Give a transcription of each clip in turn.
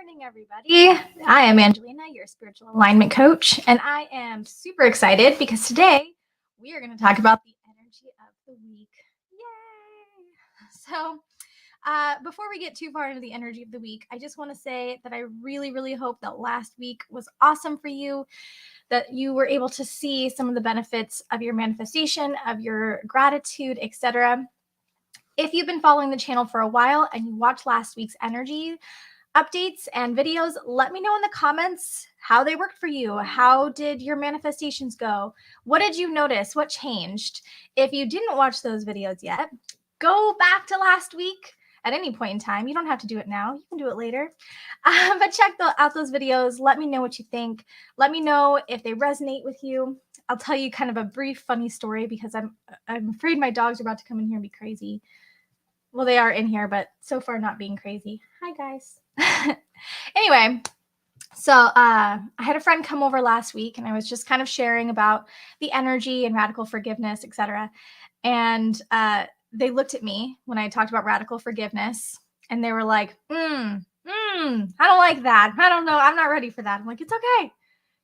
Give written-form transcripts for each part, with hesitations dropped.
morning, everybody. I am Angelina, your spiritual alignment coach, and I am super excited because today we are going to talk about the energy of the week. Yay! So, before we get too far into the energy of the week, I just want to say that I really hope that last week was awesome for you, that you were able to see some of the benefits of your manifestation, of your gratitude, etc. If you've been following the channel for a while and you watched last week's energy updates and videos, let me know in the comments how they worked for you. How did your manifestations go? What did you notice? What changed? If you didn't watch those videos yet, go back to last week at any point in time. You don't have to do it now. You can do it later. But check out those videos. Let me know what you think. Let me know if they resonate with you. I'll tell you kind of a brief funny story because I'm afraid my dogs are about to come in here and be crazy. Well, they are in here, but so far not being crazy. Hi, guys. Anyway, so I had a friend come over last week, and I was just kind of sharing about the energy and radical forgiveness, etc. And they looked at me when I talked about radical forgiveness, and they were like, I don't like that. I don't know. I'm not ready for that. I'm like, it's okay.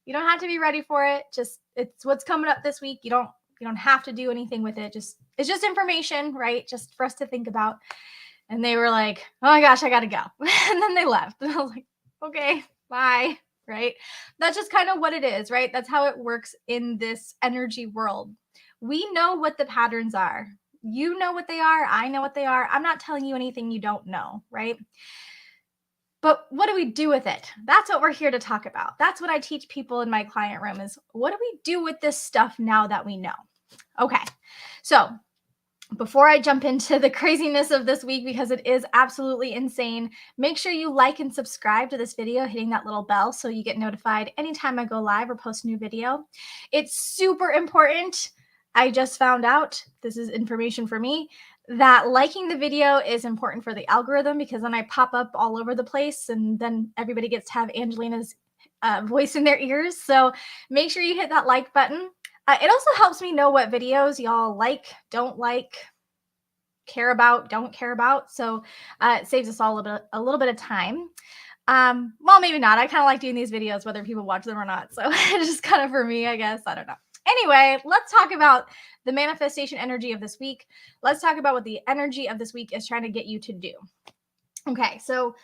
You don't have to be ready for it. Just it's what's coming up this week. You don't have to do anything with it. It's just information, right? Just for us to think about. And they were like, oh my gosh, I got to go. And then they left. And I was like, okay, bye. Right? That's just kind of what it is, right? That's how it works in this energy world. We know what the patterns are. You know what they are. I know what they are. I'm not telling you anything you don't know, right? But what do we do with it? That's what we're here to talk about. That's what I teach people in my client room is what do we do with this stuff now that we know? Okay, so before I jump into the craziness of this week, because it is absolutely insane, make sure you like and subscribe to this video, hitting that little bell so you get notified anytime I go live or post a new video. It's super important. I just found out, this is information for me, that liking the video is important for the algorithm because then I pop up all over the place and then everybody gets to have Angelina's voice in their ears. So make sure you hit that like button. It also helps me know what videos y'all like, don't like, care about, don't care about. So it saves us all a little bit of time. Well, maybe not. I kind of like doing these videos, whether people watch them or not. So it's just kind of for me, I guess. I don't know. Anyway, let's talk about the manifestation energy of this week. Let's talk about what the energy of this week is trying to get you to do. Okay, so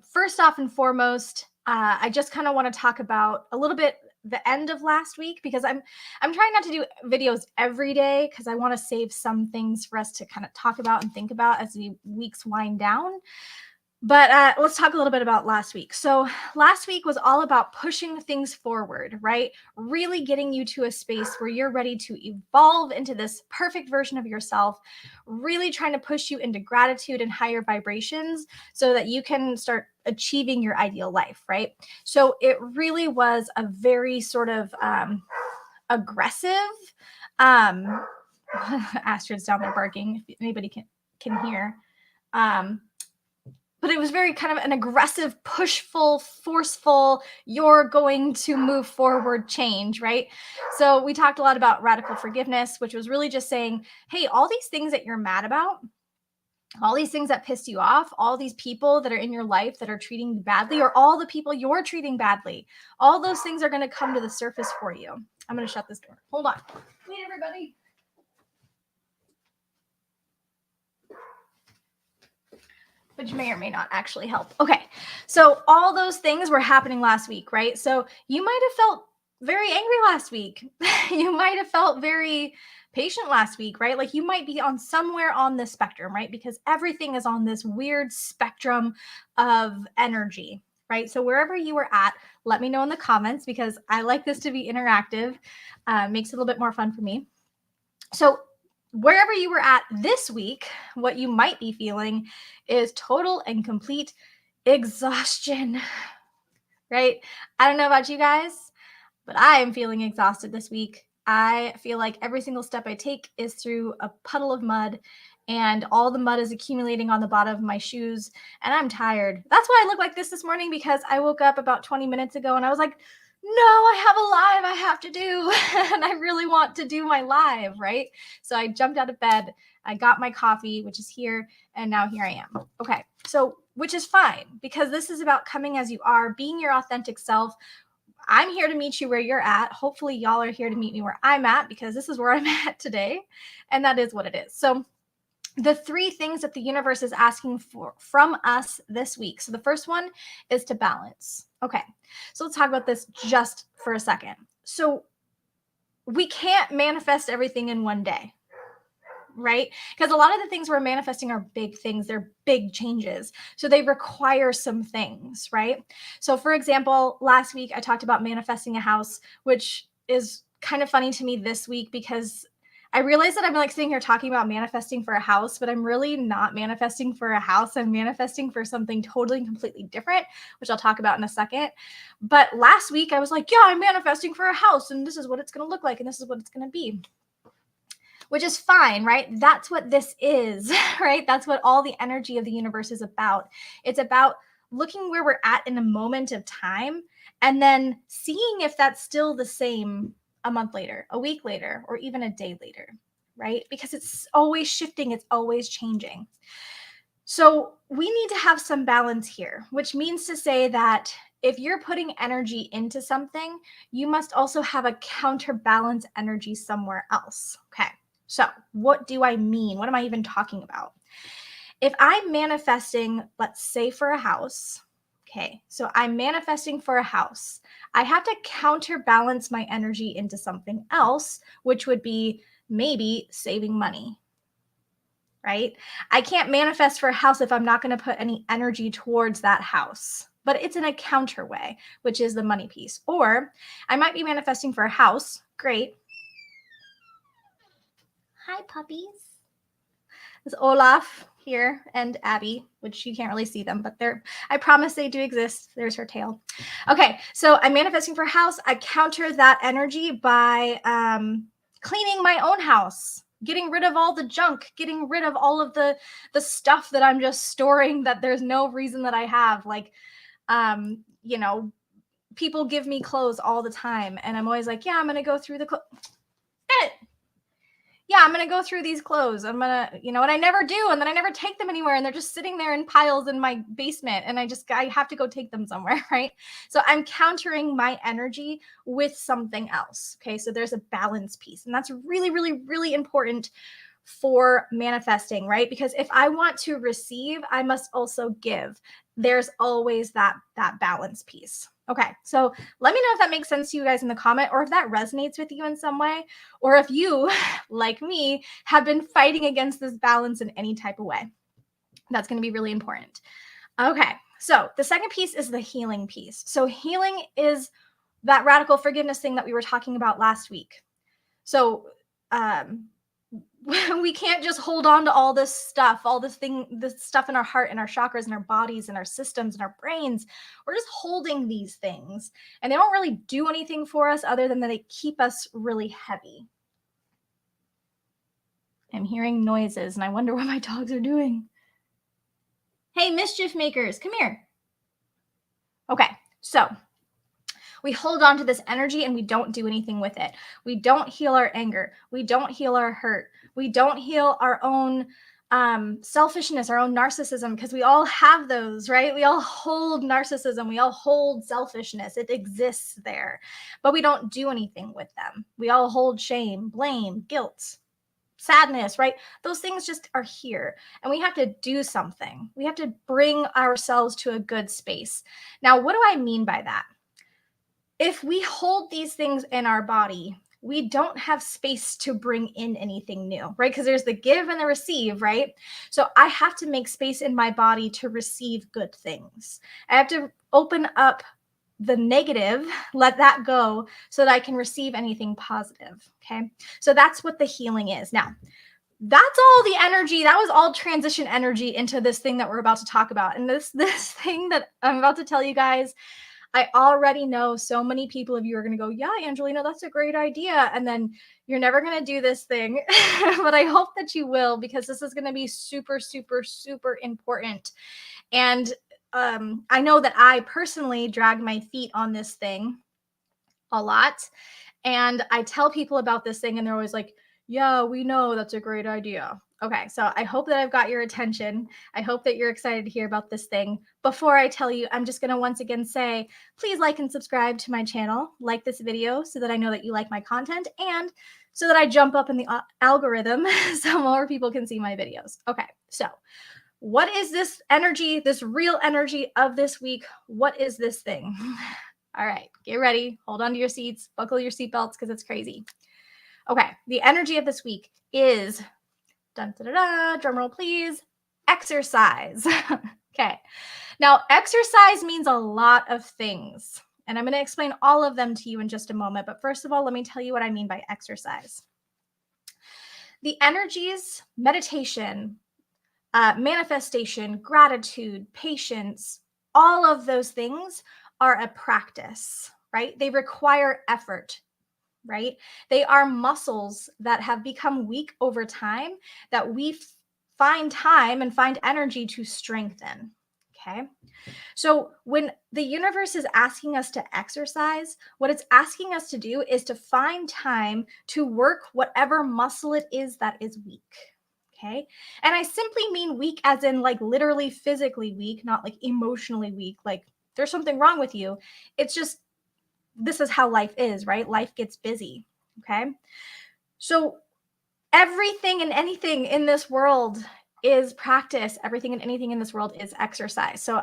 first off and foremost, I just kind of want to talk about a little bit the end of last week because I'm trying not to do videos every day because I want to save some things for us to kind of talk about and think about as the weeks wind down. But let's talk a little bit about last week. So last week was all about pushing things forward, right? Really getting you to a space where you're ready to evolve into this perfect version of yourself, really trying to push you into gratitude and higher vibrations so that you can start achieving your ideal life, right? So it really was a very sort of aggressive, Astrid's down there barking, if anybody can hear. But it was very kind of an aggressive, pushful, forceful, you're going to move forward change, right? So we talked a lot about radical forgiveness, which was really just saying, hey, all these things that you're mad about, all these things that pissed you off, all these people that are in your life that are treating you badly, or all the people you're treating badly, all those things are going to come to the surface for you. I'm going to shut this door. Hold on. Wait, everybody. Which may or may not actually help. Okay, so all those things were happening last week, right? So you might have felt very angry last week. You might have felt very patient last week, right? Like you might be on somewhere on this spectrum, right? Because everything is on this weird spectrum of energy, right? So wherever you were at, let me know in the comments because I like this to be interactive. Makes it a little bit more fun for me. So wherever you were at this week, what you might be feeling is total and complete exhaustion, right? I don't know about you guys, but I am feeling exhausted this week. I feel like every single step I take is through a puddle of mud and all the mud is accumulating on the bottom of my shoes and I'm tired. That's why I look like this morning because I woke up about 20 minutes ago and I was like, no, I have a live I have to do and I really want to do my live, right? So I jumped out of bed, I got my coffee, which is here, and now here I am. Okay, So, which is fine because this is about coming as you are, being your authentic self. I'm here to meet you where you're at. Hopefully, y'all are here to meet me where I'm at because this is where I'm at today. And that is what it is. So, the three things that the universe is asking for from us this week. So, the first one is to balance. Okay. So, let's talk about this just for a second. So, we can't manifest everything in one day, right? Because a lot of the things we're manifesting are big things, they're big changes. So they require some things, right? So, for example, last week I talked about manifesting a house, which is kind of funny to me this week because I realized that I'm like sitting here talking about manifesting for a house, but I'm really not manifesting for a house. I'm manifesting for something totally and completely different, which I'll talk about in a second. But last week I was like, yeah, I'm manifesting for a house and this is what it's going to look like and this is what it's going to be, which is fine, right? That's what this is, right? That's what all the energy of the universe is about. It's about looking where we're at in a moment of time and then seeing if that's still the same a month later, a week later, or even a day later, right? Because it's always shifting, it's always changing. So we need to have some balance here, which means to say that if you're putting energy into something, you must also have a counterbalance energy somewhere else. Okay. So, what do I mean? What am I even talking about? If I'm manifesting, let's say for a house, okay, so I'm manifesting for a house, I have to counterbalance my energy into something else, which would be maybe saving money, right? I can't manifest for a house if I'm not going to put any energy towards that house. But it's in a counter way, which is the money piece. Or I might be manifesting for a house. Great. Hi, puppies. There's Olaf here and Abby, which you can't really see them, but I promise they do exist. There's her tail. Okay, so I'm manifesting for a house. I counter that energy by cleaning my own house, getting rid of all the junk, getting rid of all of the stuff that I'm just storing that there's no reason that I have. Like, people give me clothes all the time, and I'm always like, yeah, I'm gonna go through the clothes. Yeah, I'm going to go through these clothes. I'm going to, and I never do. And then I never take them anywhere. And they're just sitting there in piles in my basement. And I have to go take them somewhere. Right. So I'm countering my energy with something else. Okay. So there's a balance piece. And that's really, really, really important for manifesting, right? Because if I want to receive, I must also give. There's always that balance piece. Okay, so let me know if that makes sense to you guys in the comment, or if that resonates with you in some way, or if you, like me, have been fighting against this balance in any type of way. That's going to be really important. Okay, so the second piece is the healing piece. So healing is that radical forgiveness thing that we were talking about last week. So we can't just hold on to all this stuff, this stuff in our heart and our chakras and our bodies and our systems and our brains. We're just holding these things and they don't really do anything for us other than that they keep us really heavy. I'm hearing noises and I wonder what my dogs are doing. Hey, mischief makers, come here. Okay, so we hold on to this energy and we don't do anything with it. We don't heal our anger. We don't heal our hurt. We don't heal our own selfishness, our own narcissism, because we all have those, right? We all hold narcissism. We all hold selfishness. It exists there, but we don't do anything with them. We all hold shame, blame, guilt, sadness, right? Those things just are here and we have to do something. We have to bring ourselves to a good space. Now, what do I mean by that? If we hold these things in our body, we don't have space to bring in anything new, right? Because there's the give and the receive, right? So I have to make space in my body to receive good things. I have to open up the negative, let that go so that I can receive anything positive, okay? So that's what the healing is. Now, that's all the energy. That was all transition energy into this thing that we're about to talk about. And this thing that I'm about to tell you guys, I already know so many people of you are going to go, yeah, Angelina, that's a great idea. And then you're never going to do this thing. But I hope that you will, because this is going to be super, super, super important. And I know that I personally drag my feet on this thing a lot. And I tell people about this thing and they're always like, Yeah, we know that's a great idea. Okay, so I hope that I've got your attention. I hope that you're excited to hear about this thing. Before I tell you, I'm just going to once again say, please like and subscribe to my channel, like this video so that I know that you like my content and so that I jump up in the algorithm so more people can see my videos. Okay, so what is this energy, this real energy of this week? What is this thing? All right, get ready. Hold on to your seats, buckle your seatbelts because it's crazy. Okay, the energy of this week is, dun, da, da, da, drum roll please, exercise. Okay, now exercise means a lot of things, and I'm going to explain all of them to you in just a moment. But first of all, let me tell you what I mean by exercise. The energies, meditation, manifestation, gratitude, patience, all of those things are a practice, right? They require effort, right? They are muscles that have become weak over time that we find time and find energy to strengthen. Okay. So when the universe is asking us to exercise, what it's asking us to do is to find time to work whatever muscle it is that is weak. Okay. And I simply mean weak as in like literally physically weak, not like emotionally weak. Like there's something wrong with you. It's just this is how life is, right? Life gets busy. Okay. So everything and anything in this world is practice. Everything and anything in this world is exercise. So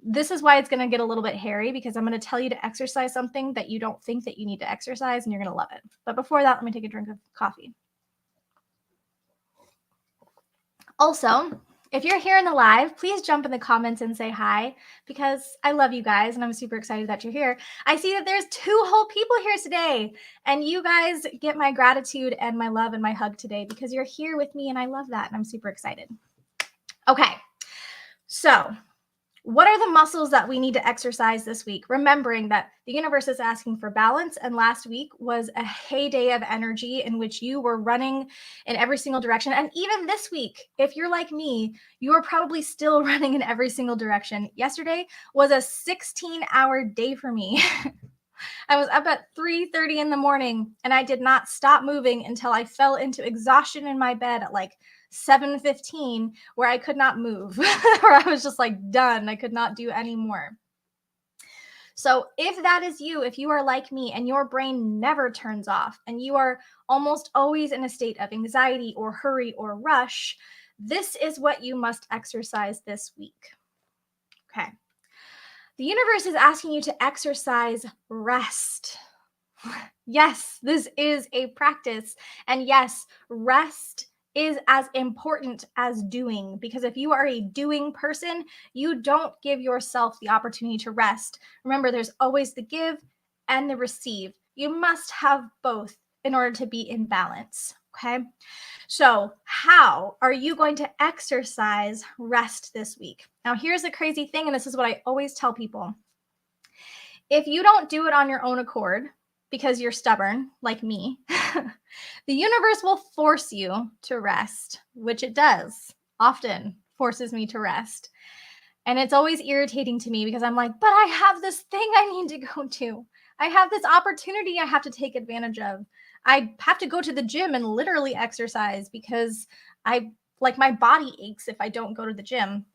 this is why it's going to get a little bit hairy because I'm going to tell you to exercise something that you don't think that you need to exercise and you're going to love it. But before that, let me take a drink of coffee. Also, if you're here in the live, please jump in the comments and say hi because I love you guys and I'm super excited that you're here. I see that there's 2 whole people here today and you guys get my gratitude and my love and my hug today because you're here with me and I love that and I'm super excited. Okay, so what are the muscles that we need to exercise this week? Remembering that the universe is asking for balance. And last week was a heyday of energy in which you were running in every single direction. And even this week, if you're like me, you are probably still running in every single direction. Yesterday was a 16-hour day for me. I was up at 3:30 in the morning and I did not stop moving until I fell into exhaustion in my bed at like 7:15 where I could not move, where I was just like done. I could not do any more. So if that is you, if you are like me and your brain never turns off and you are almost always in a state of anxiety or hurry or rush, this is what you must exercise this week. Okay. The universe is asking you to exercise rest. Yes, this is a practice. And yes, rest is as important as doing because if you are a doing person, you don't give yourself the opportunity to rest. Remember, there's always the give and the receive. You must have both in order to be in balance. Okay. So, how are you going to exercise rest this week? Now, here's the crazy thing, and this is what I always tell people. If you don't do it on your own accord, because you're stubborn like me, the universe will force you to rest, which it does, often forces me to rest. And it's always irritating to me because I'm like, but I have this thing I need to go to. I have this opportunity I have to take advantage of. I have to go to the gym and literally exercise because I like my body aches if I don't go to the gym.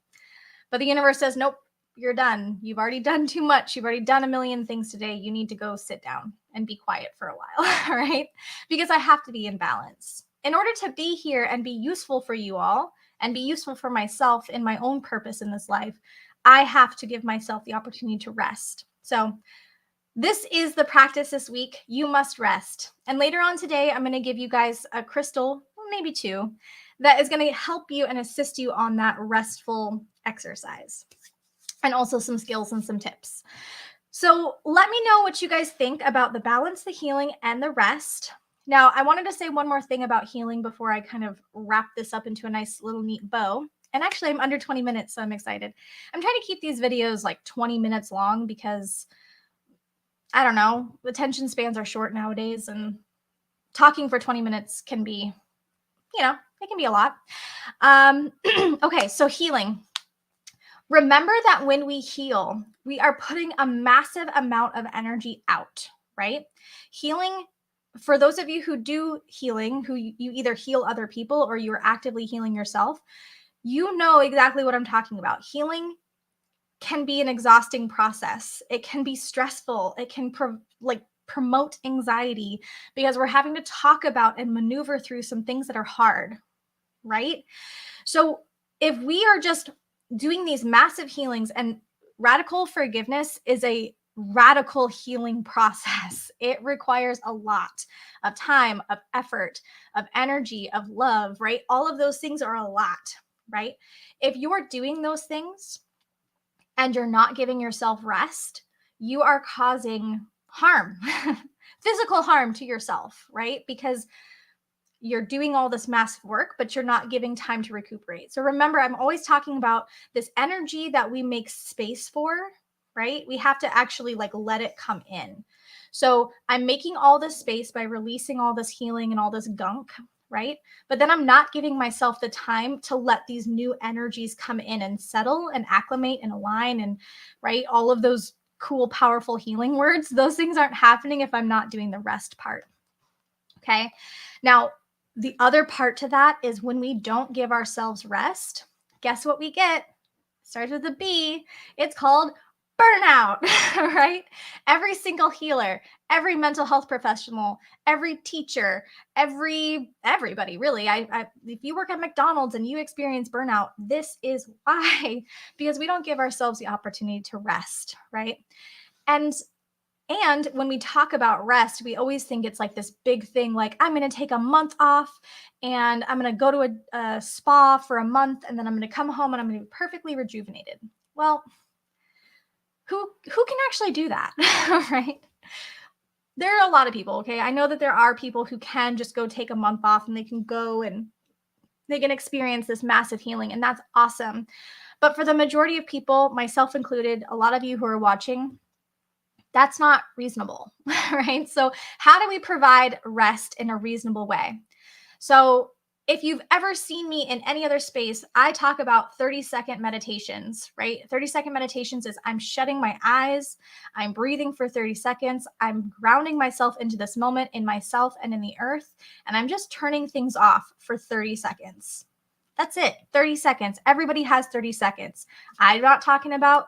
But the universe says, nope, you're done. You've already done too much. You've already done a million things today. You need to go sit down and be quiet for a while, all right? Because I have to be in balance. In order to be here and be useful for you all and be useful for myself in my own purpose in this life, I have to give myself the opportunity to rest. So this is the practice this week. You must rest. And later on today, I'm going to give you guys a crystal, maybe 2, that is going to help you and assist you on that restful exercise. And also some skills and some tips. So let me know what you guys think about the balance, the healing, and the rest. Now, I wanted to say one more thing about healing before I kind of wrap this up into a nice little neat bow. And actually, I'm under 20 minutes, so I'm excited. I'm trying to keep these videos like 20 minutes long because, I don't know, attention spans are short nowadays, and talking for 20 minutes can be, it can be a lot. Okay, so healing. Remember that when we heal, we are putting a massive amount of energy out, right? Healing for those of you who do healing, who you either heal other people or you're actively healing yourself, you know exactly what I'm talking about. Healing can be an exhausting process. It can be stressful. It can promote anxiety because we're having to talk about and maneuver through some things that are hard, right? So if we are just doing these massive healings, and radical forgiveness is a radical healing process. It requires a lot of time, of effort, of energy, of love, right? All of those things are a lot, right? If you're doing those things and you're not giving yourself rest, you are causing harm, physical harm to yourself, right? Because you're doing all this massive work, but you're not giving time to recuperate. So remember, I'm always talking about this energy that we make space for, right? We have to actually let it come in. So I'm making all this space by releasing all this healing and all this gunk, right? But then I'm not giving myself the time to let these new energies come in and settle and acclimate and align and, right? All of those cool, powerful healing words, those things aren't happening if I'm not doing the rest part. Okay. Now, the other part to that is when we don't give ourselves rest, guess what we get? Starts with a B. It's called burnout, right? Every single healer, every mental health professional, every teacher, everybody really. If you work at McDonald's and you experience burnout, this is why, because we don't give ourselves the opportunity to rest, right? And when we talk about rest, we always think it's like this big thing, like I'm going to take a month off and I'm going to go to a spa for a month and then I'm going to come home and I'm going to be perfectly rejuvenated. Well, who can actually do that, right? There are a lot of people, okay? I know that there are people who can just go take a month off and they can go and they can experience this massive healing, and that's awesome. But for the majority of people, myself included, a lot of you who are watching, that's not reasonable, right? So, how do we provide rest in a reasonable way? So, if you've ever seen me in any other space, I talk about 30-second meditations, right? 30-second meditations is I'm shutting my eyes, I'm breathing for 30 seconds, I'm grounding myself into this moment in myself and in the earth, and I'm just turning things off for 30 seconds. That's it, 30 seconds. Everybody has 30 seconds. I'm not talking about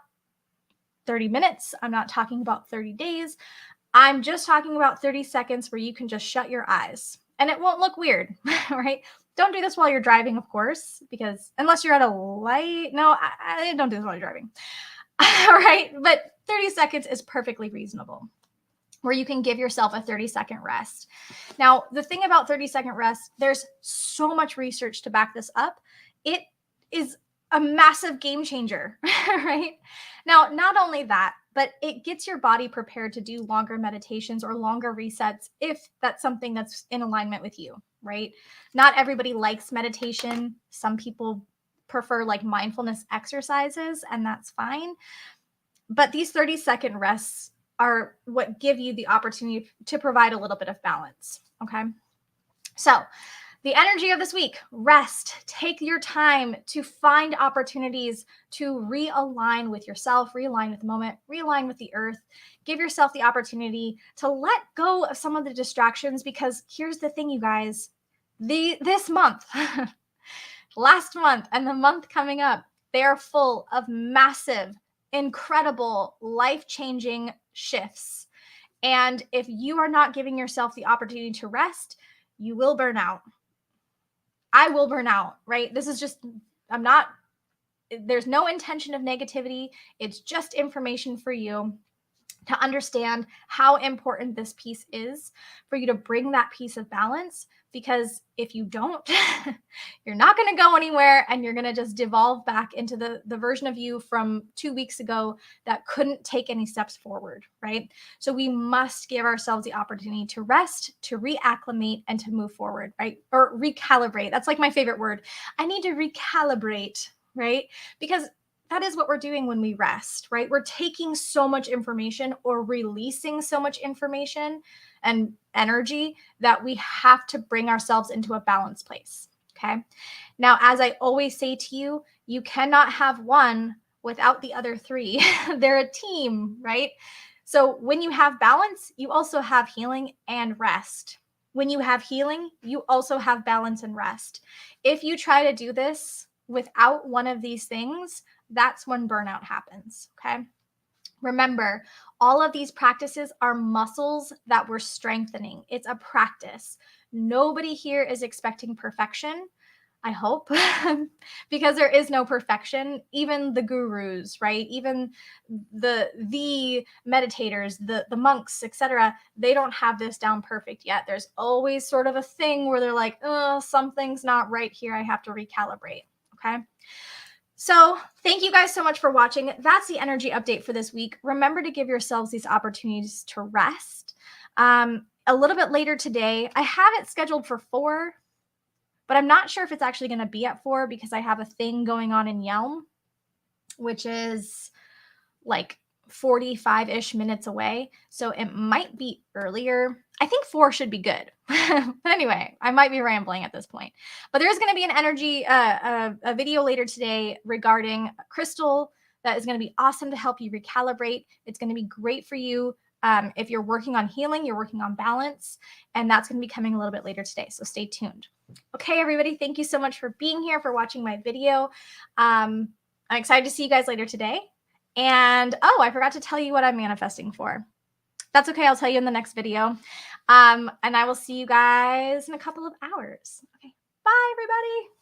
30 minutes. I'm not talking about 30 days. I'm just talking about 30 seconds where you can just shut your eyes and it won't look weird, right? Don't do this while you're driving, of course, because unless you're at a light, no, I don't do this while you're driving. All right. But 30 seconds is perfectly reasonable where you can give yourself a 30-second rest. Now, the thing about 30-second rest, there's so much research to back this up. It is a massive game changer, right? Now, not only that, but it gets your body prepared to do longer meditations or longer resets if that's something that's in alignment with you, right? Not everybody likes meditation. Some people prefer mindfulness exercises, and that's fine. But these 30-second rests are what give you the opportunity to provide a little bit of balance, okay? So, the energy of this week, rest. Take your time to find opportunities to realign with yourself, realign with the moment, realign with the earth. Give yourself the opportunity to let go of some of the distractions, because here's the thing, you guys. This month, last month, and the month coming up, they are full of massive, incredible, life-changing shifts. And if you are not giving yourself the opportunity to rest, you will burn out. I will burn out, right? This is just, there's no intention of negativity. It's just information for you to understand how important this piece is for you to bring that piece of balance. Because if you don't, you're not going to go anywhere and you're going to just devolve back into the version of you from 2 weeks ago that couldn't take any steps forward, right? So we must give ourselves the opportunity to rest, to reacclimate, and to move forward, right? Or recalibrate. That's my favorite word. I need to recalibrate, right? Because that is what we're doing when we rest, right? We're taking so much information or releasing so much information and energy that we have to bring ourselves into a balanced place, okay? Now, as I always say to you, you cannot have one without the other three. They're a team, right? So when you have balance, you also have healing and rest. When you have healing, you also have balance and rest. If you try to do this without one of these things, that's when burnout happens. Okay. Remember, all of these practices are muscles that we're strengthening. It's a practice. Nobody here is expecting perfection. I hope, because there is no perfection. Even the gurus, right? Even the meditators, the monks, etc. They don't have this down perfect yet. There's always sort of a thing where they're like, oh, something's not right here. I have to recalibrate. Okay. So thank you guys so much for watching. That's the energy update for this week. Remember to give yourselves these opportunities to rest. A little bit later today, I have it scheduled for 4, but I'm not sure if it's actually going to be at 4 because I have a thing going on in Yelm, which is like 45-ish minutes away. So it might be earlier. I think 4 should be good. But anyway, I might be rambling at this point. But there's going to be an energy, a video later today regarding a crystal that is going to be awesome to help you recalibrate. It's going to be great for you if you're working on healing, you're working on balance, and that's going to be coming a little bit later today. So stay tuned. Okay, everybody, thank you so much for being here, for watching my video. I'm excited to see you guys later today. And oh, I forgot to tell you what I'm manifesting for. That's okay. I'll tell you in the next video. And I will see you guys in a couple of hours. Okay. Bye, everybody.